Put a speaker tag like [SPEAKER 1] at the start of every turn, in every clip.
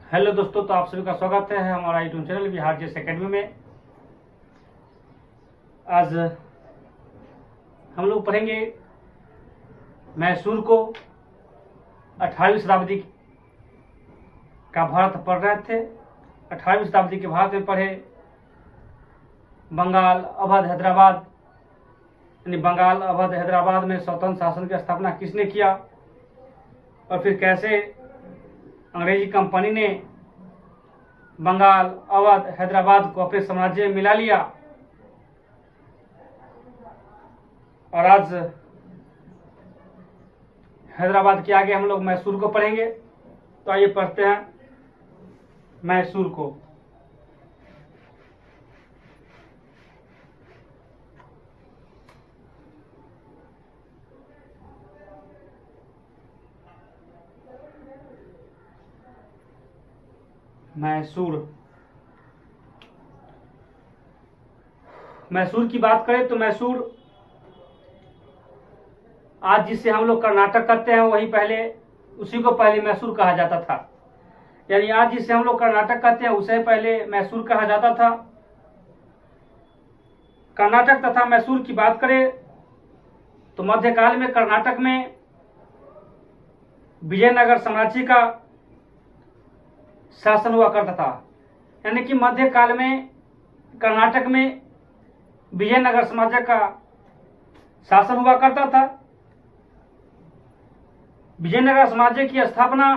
[SPEAKER 1] Hello दोस्तों, तो आप सभी का स्वागत है हमारा यूट्यूब चैनल बिहार जेस एकेडमी में। आज हम लोग पढ़ेंगे मैसूर को। 18वीं शताब्दी का भारत पढ़ रहे थे। 18वीं शताब्दी के भारत में पढ़े बंगाल, अवध, हैदराबाद, यानी बंगाल, अवध, हैदराबाद में स्वतंत्र शासन की स्थापना किसने किया और फिर कैसे अंग्रेजी कंपनी ने बंगाल, अवध, हैदराबाद को अपने साम्राज्य में मिला लिया। और आज हैदराबाद के आगे हम लोग मैसूर को पढ़ेंगे। तो आइए पढ़ते हैं मैसूर को। मैसूर की बात करें तो मैसूर आज जिससे हम लोग कर्नाटक कहते हैं वही पहले उसी को पहले मैसूर कहा जाता था। यानी आज जिससे हम लोग कर्नाटक कहते हैं उसे पहले मैसूर कहा जाता था। कर्नाटक तथा मैसूर की बात करें तो मध्यकाल में कर्नाटक में विजयनगर साम्राज्य का शासन हुआ करता था। यानी कि मध्यकाल में कर्नाटक में विजयनगर साम्राज्य का शासन हुआ करता था। विजयनगर साम्राज्य की स्थापना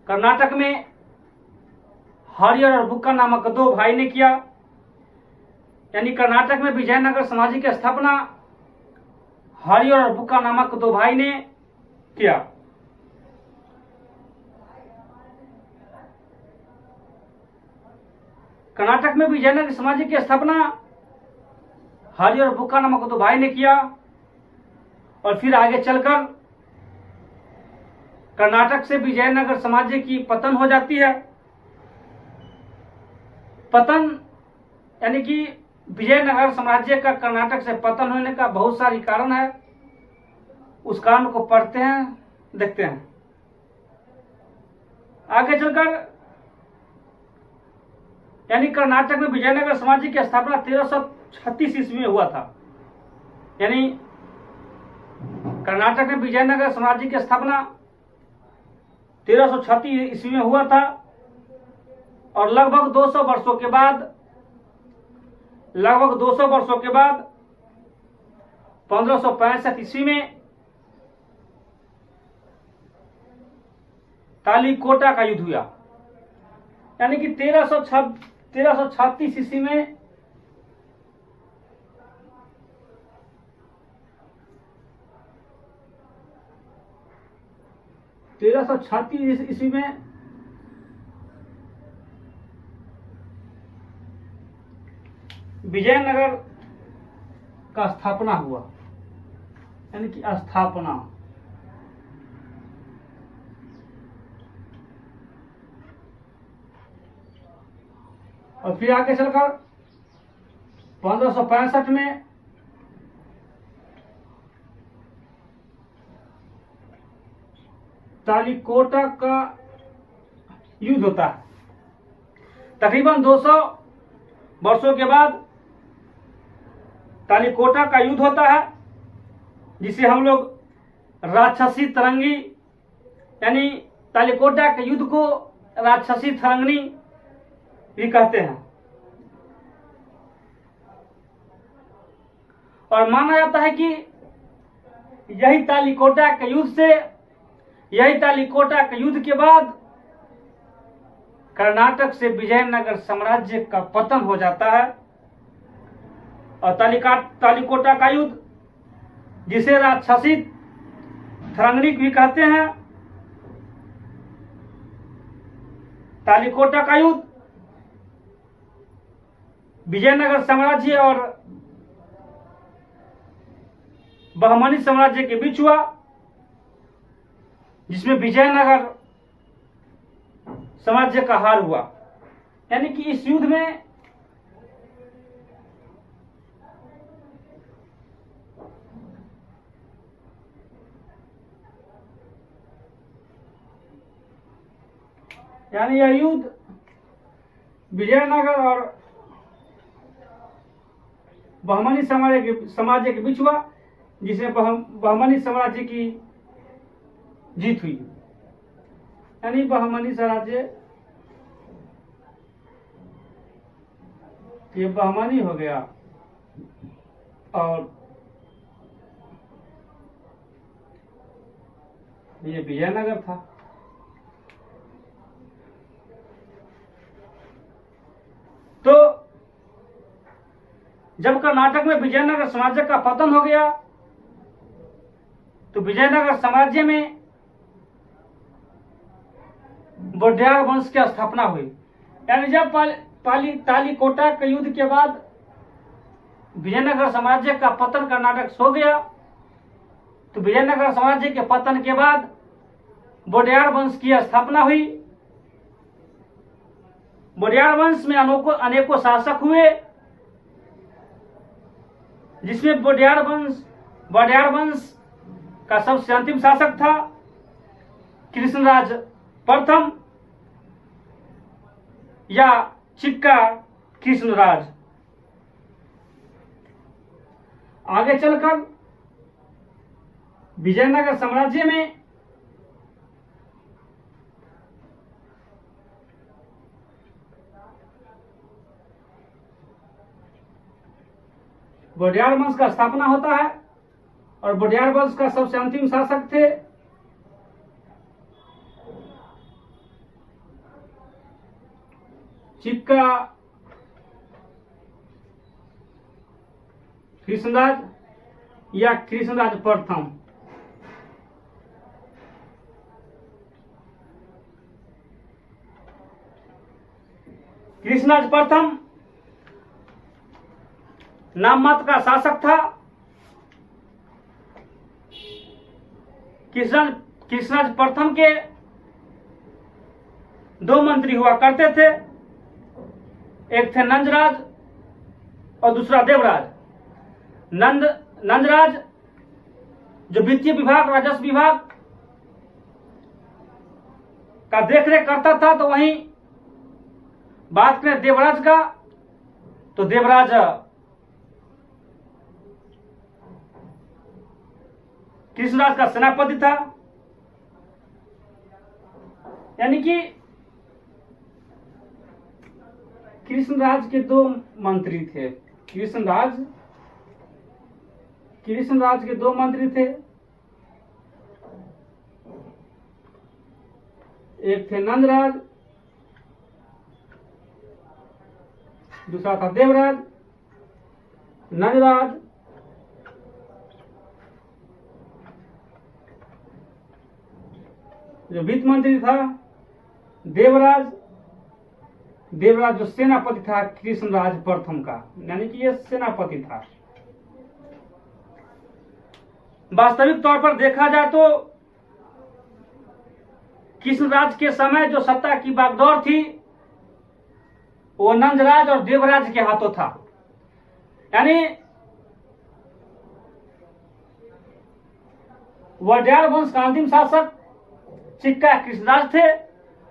[SPEAKER 1] कर्नाटक में हरिहर और बुक्का नामक दो भाई ने किया। यानी कर्नाटक में विजयनगर साम्राज्य की स्थापना हरिहर और बुक्का नामक दो भाई ने किया। कर्नाटक में विजयनगर साम्राज्य की स्थापना हरिहर और बुक्का नामक दो भाई ने किया और फिर आगे चलकर कर्नाटक से विजयनगर साम्राज्य की पतन हो जाती है। पतन यानी कि विजयनगर साम्राज्य का कर्नाटक से पतन होने का बहुत सारी कारण है। उस कारण को पढ़ते हैं, देखते हैं। आगे चलकर यानी कर्नाटक में विजयनगर साम्राज्य की स्थापना 1336 ईस्वी में हुआ था। यानी कर्नाटक में विजयनगर साम्राज्य की स्थापना 1336 ईस्वी में हुआ था और लगभग 200 वर्षों के बाद 1565 ईस्वी में तालीकोटा का युद्ध हुआ। यानी कि 1336 ईस्वी में विजयनगर का स्थापना हुआ। यानी कि स्थापना और फिर आगे चलकर 1565 में तालीकोटा का युद्ध होता है। तकरीबन 200 वर्षों के बाद तालीकोटा का युद्ध होता है, जिसे हम लोग राक्षसी तरंगी, यानी तालीकोटा के युद्ध को राक्षसी तरंगनी भी कहते हैं। और माना जाता है कि यही तालीकोटा के युद्ध के बाद कर्नाटक से विजयनगर साम्राज्य का पतन हो जाता है। और तालीकोटा का युद्ध, जिसे राक्षसी तरंगनी भी कहते हैं, तालीकोटा का युद्ध विजयनगर साम्राज्य और बहमनी साम्राज्य के बीच हुआ, जिसमें विजयनगर साम्राज्य का हार हुआ। यानी कि इस युद्ध में यानी यह युद्ध विजयनगर और बहमनी साम्राज्य के बीच हुआ, जिसमें बहमनी साम्राज्य की जीत हुई। यानी बहमनी साम्राज्य ये बहमनी हो गया और ये विजयनगर था। तो जब कर्नाटक में विजयनगर साम्राज्य का पतन हो गया तो विजयनगर साम्राज्य में वोडेयार वंश की स्थापना हुई। यानी जब तालीकोटा के युद्ध के बाद विजयनगर साम्राज्य का पतन कर्नाटक से हो गया तो विजयनगर साम्राज्य के पतन के बाद वोडेयार वंश की स्थापना हुई। वोडेयार वंश में अनेकों शासक हुए, जिसमें वोडेयार वंश का सबसे अंतिम शासक था कृष्णराज प्रथम या चिक्का कृष्णराज। आगे चलकर विजयनगर साम्राज्य में वोडेयार वंश का स्थापना होता है और वोडेयार वंश का सबसे अंतिम शासक थे चिक्का कृष्णराज या कृष्णराज प्रथम। कृष्णराज प्रथम नाममात्र का शासक था। कृष्णराज प्रथम के दो मंत्री हुआ करते थे, एक थे नंदराज और दूसरा देवराज। नंदराज जो वित्तीय विभाग राजस्व विभाग का देखरेख करता था, तो वहीं बात करें देवराज का तो देवराज कृष्णराज का सेनापति था। यानी कि कृष्णराज के दो मंत्री थे। कृष्णराज के दो मंत्री थे, एक थे नंदराज, दूसरा था देवराज। नंदराज जो वित्त मंत्री था, देवराज जो सेनापति था कृष्णराज प्रथम का, यानी कि यह सेनापति था। वास्तविक तौर पर देखा जाए तो कृष्णराज के समय जो सत्ता की बागडोर थी वो नंदराज और देवराज के हाथों था। यानी वोडेयार वंश का अंतिम शासक चिक्का कृष्णराज थे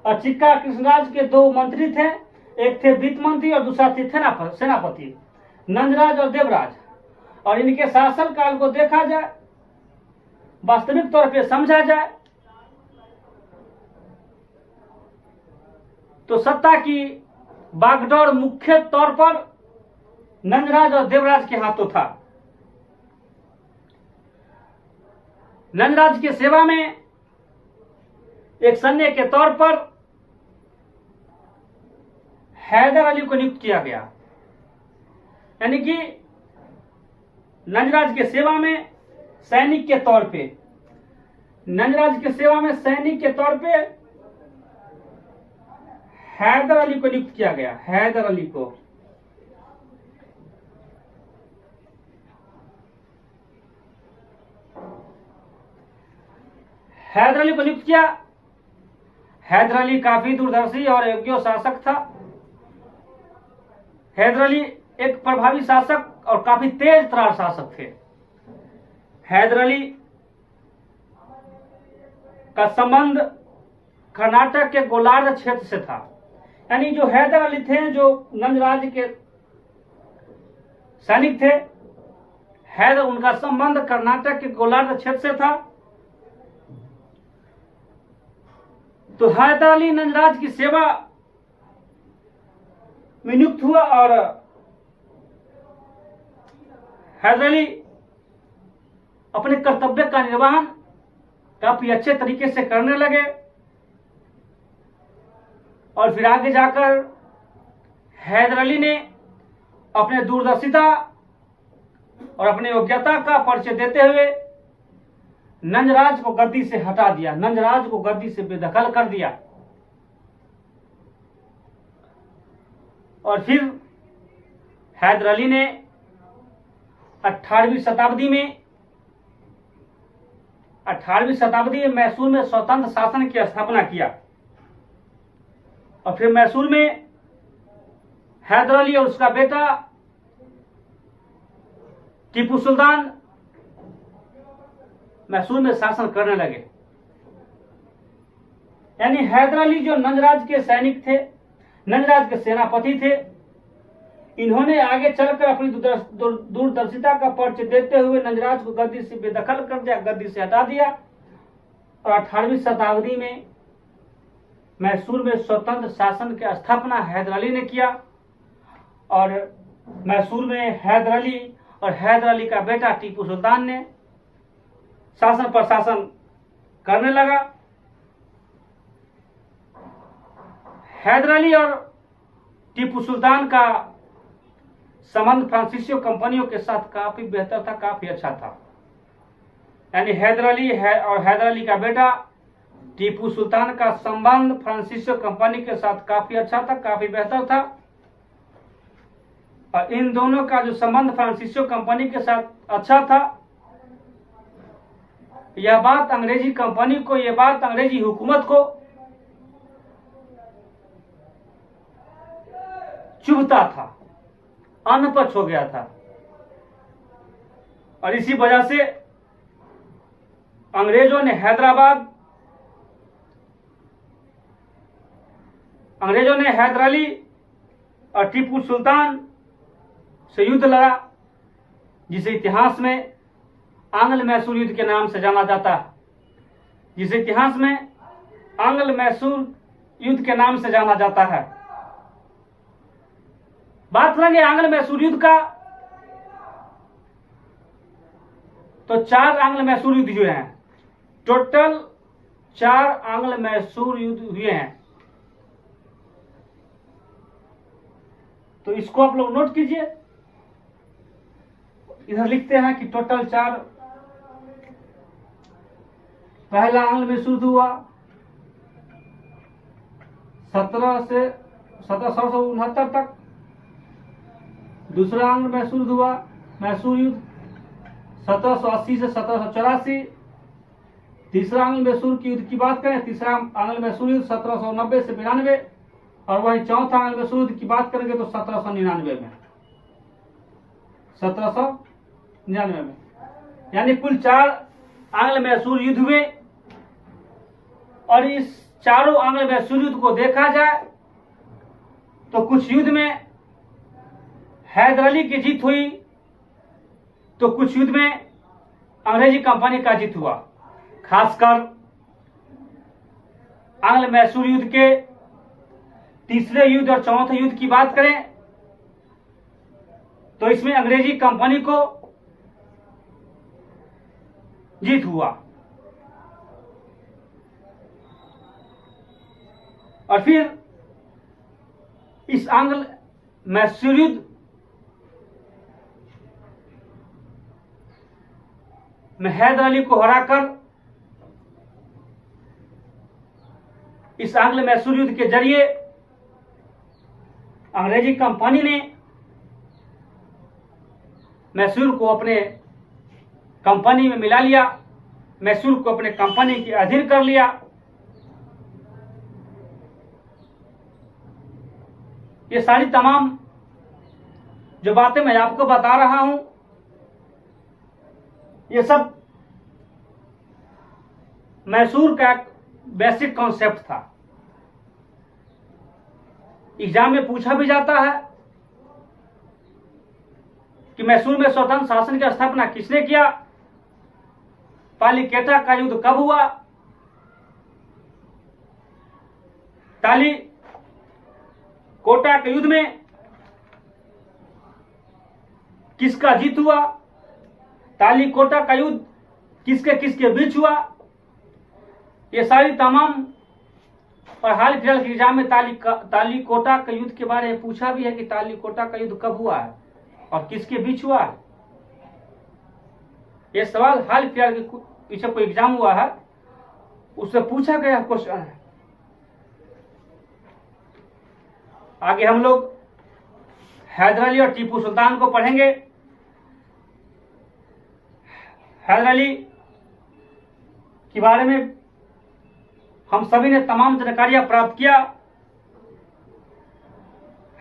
[SPEAKER 1] और चिक्का कृष्णराज के दो मंत्री थे, एक थे वित्त मंत्री और दूसरा थे सेनापति, नंदराज और देवराज। और इनके शासन काल को देखा जाए, वास्तविक तौर पे समझा जाए तो सत्ता की बागडोर मुख्य तौर पर नंदराज और देवराज के हाथों था। नंदराज की सेवा में एक सैन्य के तौर पर हैदर अली को नियुक्त किया गया। यानी कि नंदराज के सेवा में सैनिक के तौर पे हैदर अली को नियुक्त किया गया। हैदर अली को नियुक्त किया। हैदर अली काफी दूरदर्शी और योग्य शासक था। हैदर अली एक प्रभावी शासक और काफी तेज तर्रार शासक थे। हैदर अली का संबंध कर्नाटक के गोलार्ध क्षेत्र से था। यानी जो हैदर अली थे, जो नंजराज के सैनिक थे, हैदर, उनका संबंध कर्नाटक के गोलार्ध क्षेत्र से था। तो हैदर अली नंजराज की सेवा में नियुक्त हुआ और हैदर अली अपने कर्तव्य का निर्वहन काफी अच्छे तरीके से करने लगे और फिर आगे जाकर हैदर अली ने अपने दूरदर्शिता और अपनी योग्यता का परिचय देते हुए नंजराज को गद्दी से हटा दिया, नंजराज को गद्दी से बेदखल कर दिया। और फिर हैदर अली ने 18वीं शताब्दी में मैसूर में स्वतंत्र शासन की स्थापना किया और फिर मैसूर में हैदर अली और उसका बेटा टीपू सुल्तान मैसूर में शासन करने लगे। यानी हैदर अली जो नंजराज के सैनिक थे, नंजराज के सेनापति थे, इन्होंने आगे चलकर अपनी दूरदर्शिता का परिचय देते हुए नंजराज को गद्दी से बेदखल कर दिया, गद्दी से हटा दिया और 18वीं शताब्दी में मैसूर में स्वतंत्र शासन की स्थापना हैदर अली ने किया और मैसूर में हैदर अली और हैदर अली का बेटा टीपू सुल्तान ने शासन प्रशासन करने लगा। हैदर अली और टीपू सुल्तान का संबंध फ्रांसीसियों कंपनियों के साथ काफी बेहतर था, काफी अच्छा था। यानी हैदर अली और हैदर अली का बेटा टीपू सुल्तान का संबंध फ्रांसीसियों कंपनी के साथ काफी अच्छा था, काफी बेहतर था। और इन दोनों का जो संबंध फ्रांसीसियों कंपनी के साथ अच्छा था, यह बात अंग्रेजी कंपनी को, यह बात अंग्रेजी हुकूमत को चुभता था, अनपच हो गया था और इसी वजह से अंग्रेजों ने हैदर अली और टीपू सुल्तान से युद्ध लड़ा, जिसे इतिहास में आंग्ल मैसूर युद्ध के नाम से जाना जाता है, जिसे इतिहास में आंग्ल मैसूर युद्ध के नाम से जाना जाता है। बात करेंगे आंग्ल मैसूर युद्ध का, तो 4 आंग्ल मैसूर युद्ध हुए हैं। टोटल 4 आंग्ल मैसूर युद्ध हुए हैं। तो इसको आप लोग नोट कीजिए। इधर लिखते हैं कि टोटल 4। पहला आंग्ल मैसूर युद्ध हुआ 1769 तक। दूसरा आंग्ल मैसूर युद्ध हुआ मैसूर युद्ध 1780 से 1784। तीसरा आंग्ल मैसूर की युद्ध की बात करें, तीसरा आंग्ल मैसूर युद्ध 1790 से 92 और वहीं चौथा आंग्ल मैसूर युद्ध की बात करेंगे तो 1799 में, 1799 में। यानी कुल 4 आंग्ल मैसूर युद्ध हुए और इस चारों आंग्ल मैसूर युद्ध को देखा जाए तो कुछ युद्ध में हैदर अली की जीत हुई तो कुछ युद्ध में अंग्रेजी कंपनी का जीत हुआ। खासकर आंग्ल मैसूर युद्ध के तीसरे युद्ध और चौथे युद्ध की बात करें तो इसमें अंग्रेजी कंपनी को जीत हुआ। और फिर इस आंग्ल मैसूर युद्ध में हैदर अली को हराकर इस आंग्ल मैसूर युद्ध के जरिए अंग्रेजी कंपनी ने मैसूर को अपने कंपनी में मिला लिया, मैसूर को अपने कंपनी के अधीन कर लिया। ये सारी तमाम जो बातें मैं आपको बता रहा हूं, ये सब मैसूर का बेसिक कॉन्सेप्ट था। एग्जाम में पूछा भी जाता है कि मैसूर में स्वतंत्र शासन की स्थापना किसने किया, पालीकेटा का युद्ध कब हुआ, तालीकोटा के युद्ध में किसका जीत हुआ, तालीकोटा का युद्ध किसके किसके बीच हुआ। ये सारी तमाम, और हाल फिलहाल के एग्जाम में तालीकोटा के युद्ध के बारे में पूछा भी है कि तालीकोटा का युद्ध कब हुआ है और किसके बीच हुआ है। ये सवाल हाल फिलहाल के पीछे कोई एग्जाम हुआ है उससे पूछा गया क्वेश्चन है। आगे हम लोग हैदर अली और टीपू सुल्तान को पढ़ेंगे। हैदर अली के बारे में हम सभी ने तमाम जानकारियां प्राप्त किया।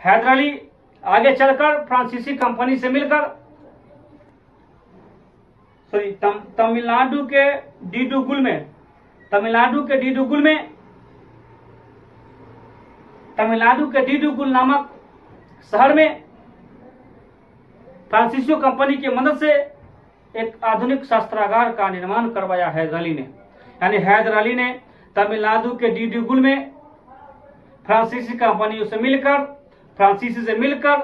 [SPEAKER 1] हैदर अली आगे चलकर फ्रांसीसी कंपनी से मिलकर तमिलनाडु के डिंडुगुल नामक शहर में फ्रांसीसी कंपनी की मदद से एक आधुनिक शस्त्रागार का निर्माण करवाया हैदर अली ने। यानी हैदर अली ने तमिलनाडु के डिंडुगुल में फ्रांसीसी से मिलकर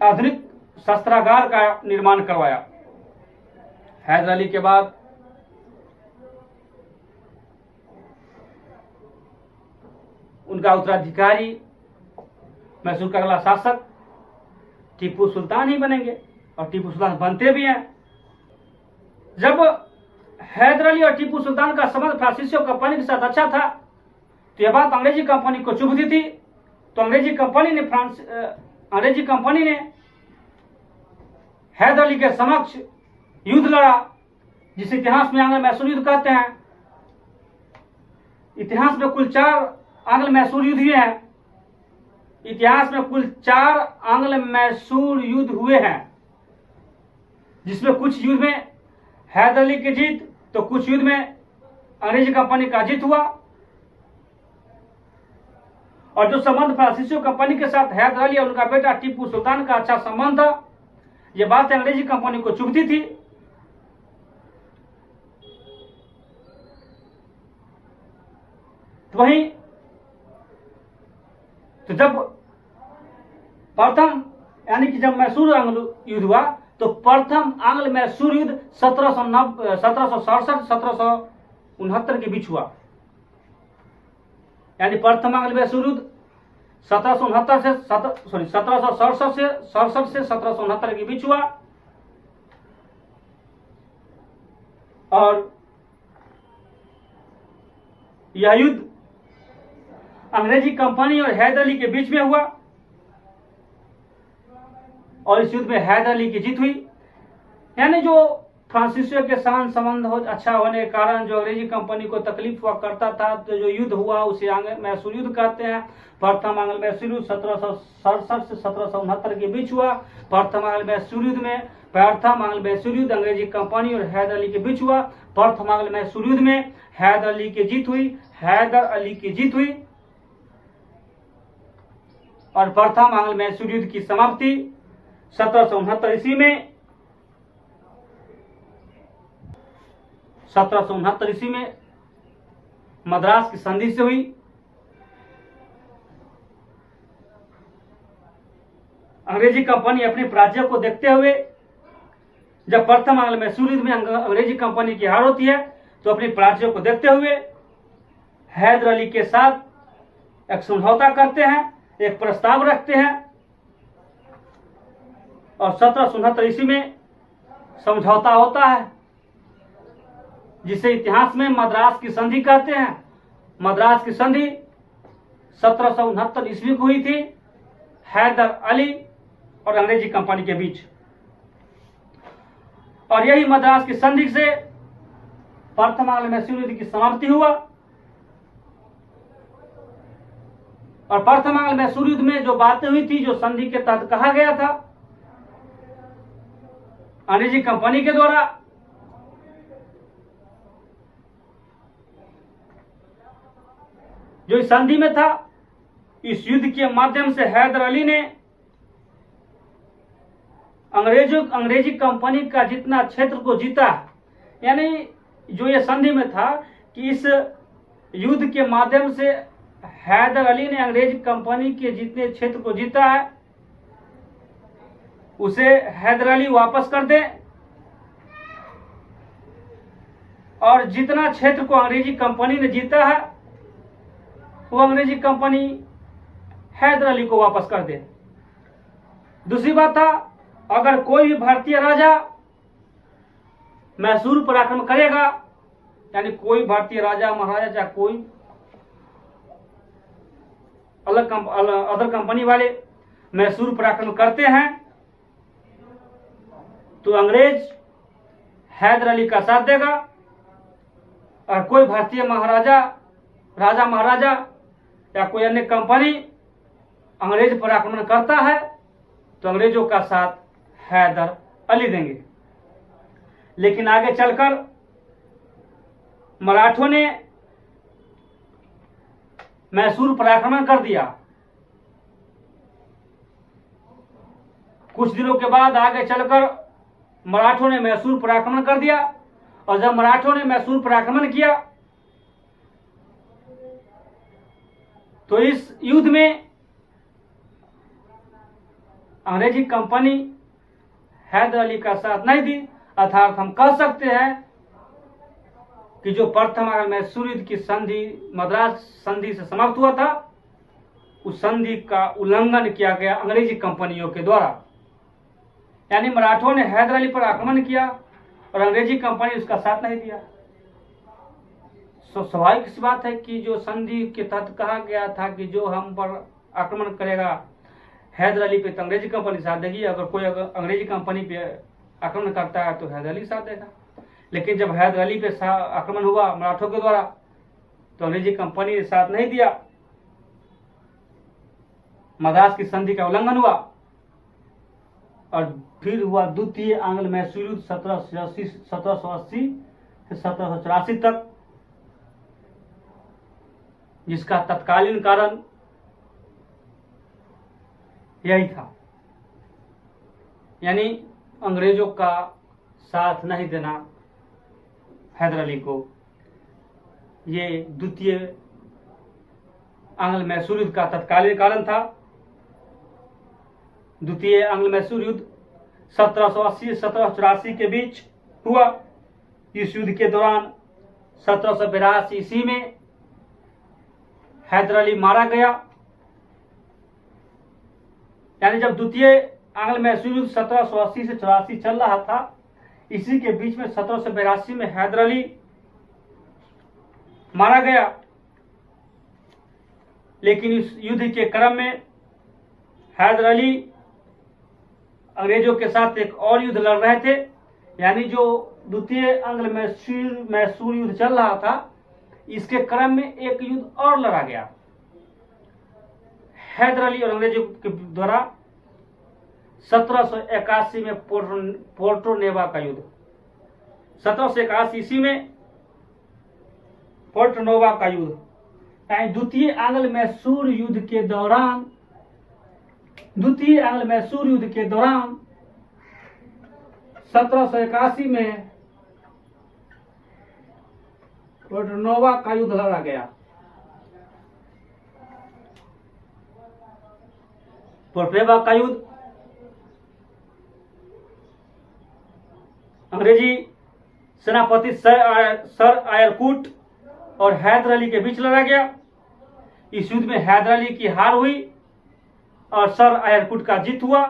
[SPEAKER 1] आधुनिक शस्त्रागार का निर्माण करवाया। हैदर अली के बाद उनका उत्तराधिकारी मैसूर का अगला शासक टीपू सुल्तान ही बनेंगे और टीपू सुल्तान बनते भी हैं। जब हैदर अली और टीपू सुल्तान का संबंध फ्रांसीसी कंपनी के साथ अच्छा था तो यह बात अंग्रेजी कंपनी को चुभती थी। तो अंग्रेजी कंपनी ने हैदर अली के समक्ष युद्ध लड़ा, जिसे इतिहास में आंग्ल मैसूर युद्ध कहते हैं। इतिहास में कुल 4 आंग्ल मैसूर युद्ध हुए हैं। हुए हैं, जिसमें कुछ युद्ध में हैदर अली की जीत तो कुछ युद्ध में अंग्रेजी कंपनी का जीत हुआ। और जो संबंध फ्रांसीसी कंपनी के साथ हैदर अली और उनका बेटा टीपू सुल्तान का अच्छा संबंध था, यह बात अंग्रेजी कंपनी को चुभती थी। तो वहीं तो जब प्रथम यानी कि जब मैसूर आंग्ल युद्ध हुआ तो प्रथम आंग्ल मैसूर युद्ध 1767-1769 के बीच हुआ। यानी प्रथम आंग्ल मैसूर युद्ध 1767 से 1769 के बीच हुआ। और यह युद्ध अंग्रेजी कंपनी और हैदर अली के बीच में हुआ और इस युद्ध में हैदर अली की जीत हुई। यानी जो फ्रांसीसियों के साथ संबंध अच्छा होने के कारण जो अंग्रेजी कंपनी को तकलीफ हुआ करता था, तो जो युद्ध हुआ उसे आंग्ल मैसूर युद्ध कहते हैं। प्रथम आंग्ल मैसूर युद्ध 1767 से 1769 के बीच हुआ। प्रथम आंग्ल मैसूर युद्ध अंग्रेजी कंपनी और हैदर अली के बीच हुआ। प्रथम आंग्ल मैसूर युद्ध में हैदर अली की जीत हुई और प्रथम आंग्ल मैसूर युद्ध की समाप्ति 1769 ईस्वी में 1769 ईस्वी में मद्रास की संधि से हुई। अंग्रेजी कंपनी अपने राज्यों को देखते हुए जब प्रथम आंग्ल मैसूर युद्ध में अंग्रेजी कंपनी की हार होती है तो अपने राज्यों को देखते हुए हैदर अली के साथ एक समझौता करते हैं, एक प्रस्ताव रखते हैं और 1769 ईस्वी में समझौता होता है, जिसे इतिहास में मद्रास की संधि कहते हैं। मद्रास की संधि 1769 ईस्वी को हुई थी हैदर अली और अंग्रेजी कंपनी के बीच। और यही मद्रास की संधि से प्रथम आंग्ल मैसूर युद्ध की समाप्ति हुआ। और प्रथम आंग्ल मैसूर युद्ध में जो बातें हुई थी, जो संधि के तहत कहा गया था अंग्रेजी कंपनी के द्वारा, जो इस संधि में था, इस युद्ध के माध्यम से हैदर अली ने अंग्रेजी कंपनी का जितना क्षेत्र को जीता, यानी जो ये संधि में था कि इस युद्ध के माध्यम से हैदर अली ने अंग्रेजी कंपनी के जितने क्षेत्र को जीता है उसे हैदर अली वापस कर दे, और जितना क्षेत्र को अंग्रेजी कंपनी ने जीता है वो अंग्रेजी कंपनी हैदर अली को वापस कर दे। दूसरी बात था, अगर कोई भी भारतीय राजा मैसूर पर आक्रमण करेगा, यानी कोई भारतीय राजा महाराजा चाहे कोई अदर कंपनी वाले मैसूर पर आक्रमण करते हैं तो अंग्रेज हैदर अली का साथ देगा, और कोई भारतीय राजा महाराजा या कोई अन्य कंपनी अंग्रेज पर आक्रमण करता है तो अंग्रेजों का साथ हैदर अली देंगे। लेकिन आगे चलकर मराठों ने मैसूर पर आक्रमण कर दिया। कुछ दिनों के बाद आगे चलकर मराठों ने मैसूर पर आक्रमण कर दिया, और जब मराठों ने मैसूर पर आक्रमण किया तो इस युद्ध में अंग्रेजी कंपनी हैदर अली का साथ नहीं दी। अर्थात हम कह सकते हैं कि जो प्रथम मैसूर युद्ध की संधि मद्रास संधि से समाप्त हुआ था, उस संधि का उल्लंघन किया गया अंग्रेजी कंपनियों के द्वारा। यानी मराठों ने हैदर अली पर आक्रमण किया और अंग्रेजी कंपनी उसका साथ नहीं दिया। स्वाभाविक सी बात है कि जो संधि के तहत कहा गया था कि जो हम पर आक्रमण करेगा हैदर अली पे तो अंग्रेजी कंपनी साथ देगी, अगर कोई अंग्रेजी कंपनी पे आक्रमण करता है तो हैदर अली साथ देगा। लेकिन जब हैदर अली पे आक्रमण हुआ मराठों के द्वारा तो अंग्रेजी कंपनी ने साथ नहीं दिया, मद्रास की संधि का उल्लंघन हुआ, और फिर हुआ द्वितीय आंग्ल मैसूर युद्ध 1780 से 1784 तक, जिसका तत्कालीन कारण यही था, यानी अंग्रेजों का साथ नहीं देना हैदर अली को। ये द्वितीय आंग्ल मैसूर युद्ध का तत्कालीन कारण था। द्वितीय आंग्ल मैसूर युद्ध 1780 से 1784 के बीच हुआ। इस युद्ध के दौरान 1782 ईस्वी में हैदर अली मारा गया। यानी जब द्वितीय आंग्ल मैसूर युद्ध 1780 से 84 चल रहा था, इसी के बीच में 1782 में हैदर अली मारा गया। लेकिन इस युद्ध के क्रम में हैदर अली अंग्रेजों के साथ एक और युद्ध लड़ रहे थे। यानी जो द्वितीय आंग्ल मैसूर युद्ध चल रहा था, इसके क्रम में एक युद्ध और लड़ा गया हैदर अली और अंग्रेजों के द्वारा 1781 में पोर्टोनेवा का युद्ध। 1781 ईस्वी में पोर्टोनेवा का युद्ध, यानी द्वितीय आंग्ल मैसूर युद्ध के दौरान 1781 में पोर्टोनेवा का युद्ध लड़ा गया। पोर्टोनेवा का युद्ध अंग्रेजी सेनापति सर आयरकूट और हैदर अली के बीच लड़ा गया। इस युद्ध में हैदर अली की हार हुई और सर आयरकूट का जीत हुआ।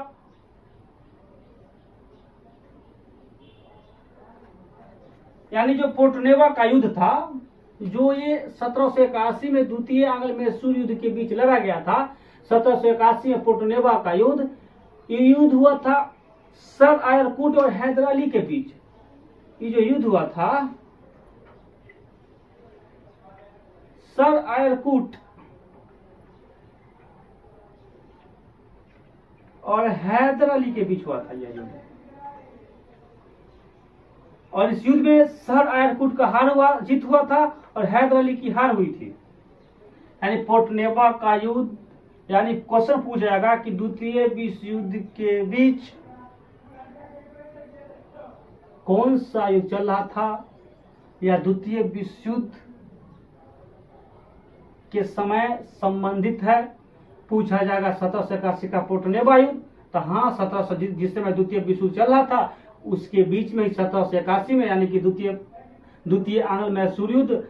[SPEAKER 1] यानी जो पोर्टोनेवा का युद्ध था, जो ये 1781 में द्वितीय आंग्ल मैसूर युद्ध के बीच लड़ा गया था, 1781 में पोर्टोनेवा का युद्ध, ये युद्ध हुआ था सर आयरकूट और हैदर अली के बीच। ये जो युद्ध हुआ था सर आयरकूट और हैदर अली के बीच हुआ था यह युद्ध। और इस युद्ध में सर आयरकूट का जीत हुआ था और हैदर अली की हार हुई थी। यानी पोर्टनेबा का युद्ध, यानी क्वेश्चन पूछ जाएगा कि द्वितीय विश्व युद्ध के बीच कौन सा युद्ध चल रहा था, या द्वितीय विश्व युद्ध के समय संबंधित है, पूछा जाएगा 1781 का पोर्टनेबा युद्ध। तो हाँ, 1700 जिस समय द्वितीय विश्व युद्ध चल रहा था उसके बीच में ही 1781 में, यानी कि द्वितीय आंग्ल मैसूर युद्ध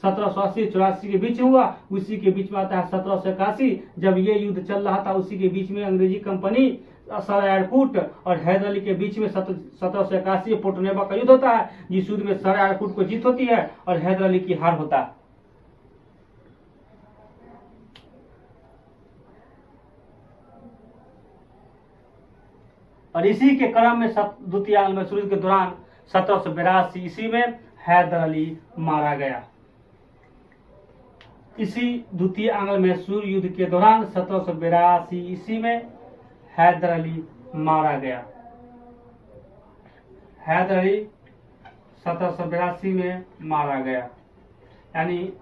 [SPEAKER 1] 1780-84 के बीच हुआ, उसी के बीच में आता है 1781। जब ये युद्ध चल रहा था उसी के बीच में अंग्रेजी कंपनी सर एयरकूट और हैदर अली के बीच में 1781 पोर्टनेबा का युद्ध होता है, जिस युद्ध में सर एयरकूट को जीत होती है और हैदर अली की हार होता है। और इसी के क्रम में द्वितीय आंग्ल मैसूर युद्ध के दौरान 1782 ईस्वी में हैदर अली मारा गया। इसी द्वितीय आंग्ल मैसूर युद्ध के दौरान 1782 ईस्वी में हैदर अली मारा गया। हैदर अली 1782 में मारा गया, यानी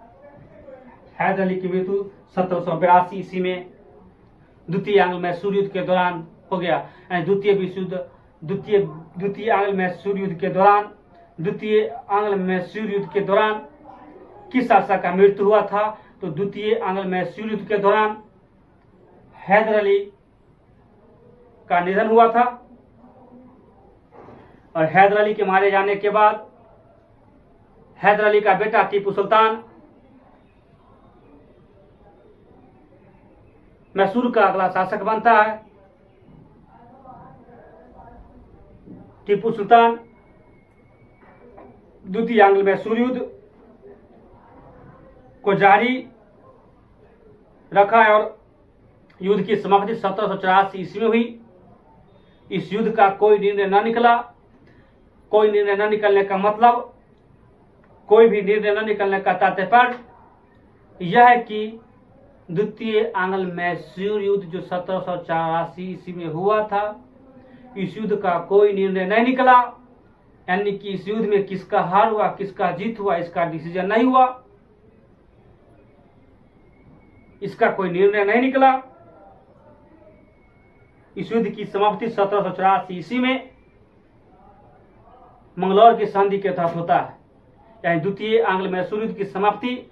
[SPEAKER 1] हैदर अली की मृत्यु 1782 ईस्वी में द्वितीय आंग्ल मैसूर युद्ध के दौरान हो गया। यानी द्वितीय आंग्ल मैसूर युद्ध के दौरान किस शासक का मृत्यु हुआ था, तो द्वितीय आंग्ल मैसूर युद्ध के दौरान हैदर अली का निधन हुआ था। और हैदर अली के मारे जाने के बाद हैदर अली का बेटा टीपू सुल्तान मैसूर का अगला शासक बनता है। टीपू सुल्तान द्वितीय आंग्ल मैसूर युद्ध को जारी रखा और युद्ध की समाप्ति 1784 ईस्वी में हुई। इस युद्ध का कोई निर्णय न निकला। कोई निर्णय न निकलने का मतलब, कोई भी निर्णय न निकलने का तात्पर्य यह है कि द्वितीय आंग्ल मैसूर युद्ध जो 1784 ईस्वी में हुआ था, इस युद्ध का कोई निर्णय नहीं निकला। यानी कि इस युद्ध में किसका हार हुआ किसका जीत हुआ इसका डिसीजन नहीं हुआ, इसका कोई निर्णय नहीं निकला। इस युद्ध की समाप्ति 1784 ईस्वी में मंगलौर की संधि के तहत होता है। यानी द्वितीय आंग्ल मैसूर युद्ध की समाप्ति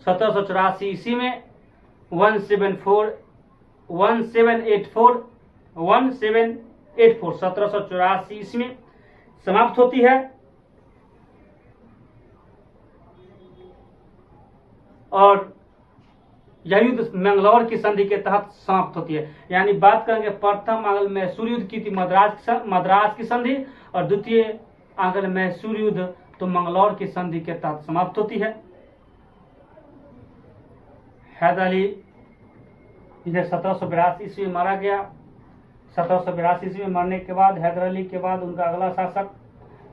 [SPEAKER 1] 1784 ईस्वी में 1784 ईस्वी में समाप्त होती है। और यह युद्ध मंगलौर की संधि के तहत समाप्त होती है। यानी बात करेंगे प्रथम आंग्ल मैसूर युद्ध की थी मद्रास की संधि, और द्वितीय आंग्ल मैसूर युद्ध तो मंगलौर की संधि के तहत समाप्त होती है। हैदर अली जिन्हें 1782 ईस्वी में मारा गया। 1782 ईस्वी में मरने के बाद हैदर अली के बाद उनका अगला शासक,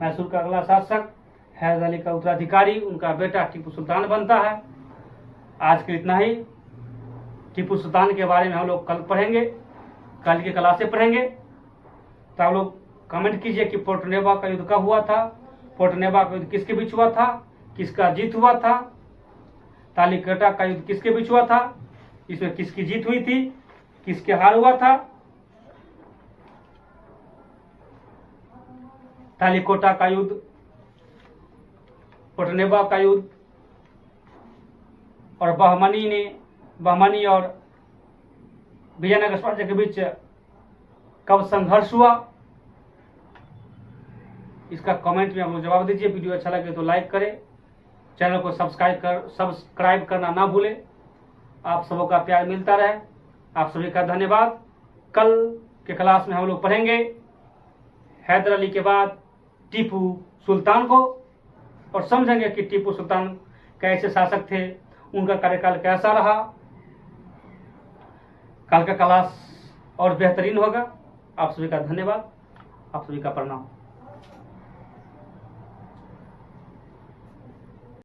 [SPEAKER 1] मैसूर का अगला शासक, हैदर अली का उत्तराधिकारी उनका बेटा टीपू सुल्तान बनता है। आज के इतना ही। टीपू सुल्तान के बारे में हम लोग कल पढ़ेंगे, कल की क्लास से पढ़ेंगे। तो आप लोग कमेंट कीजिए कि पोर्टनेबा का युद्ध कब हुआ था, पोर्टनेबा का युद्ध किसके बीच हुआ था, किसका जीत हुआ था, तालीकोटा का युद्ध किसके बीच हुआ था, इसमें किसकी जीत हुई थी, किसके हार हुआ था। तालीकोटा का युद्ध, पोर्टनेबा का युद्ध और बहमनी और विजयनगर साम्राज्य के बीच कब संघर्ष हुआ, इसका कमेंट में आप लोग जवाब दीजिए। वीडियो अच्छा लगे तो लाइक करें, चैनल को सब्सक्राइब करना ना भूलें। आप सबों का प्यार मिलता रहे। आप सभी का धन्यवाद। कल के क्लास में हम लोग पढ़ेंगे हैदर अली के बाद टीपू सुल्तान को और समझेंगे कि टीपू सुल्तान कैसे शासक थे, उनका कार्यकाल कैसा रहा। कल का क्लास और बेहतरीन होगा। आप सभी का धन्यवाद। आप सभी का प्रणाम।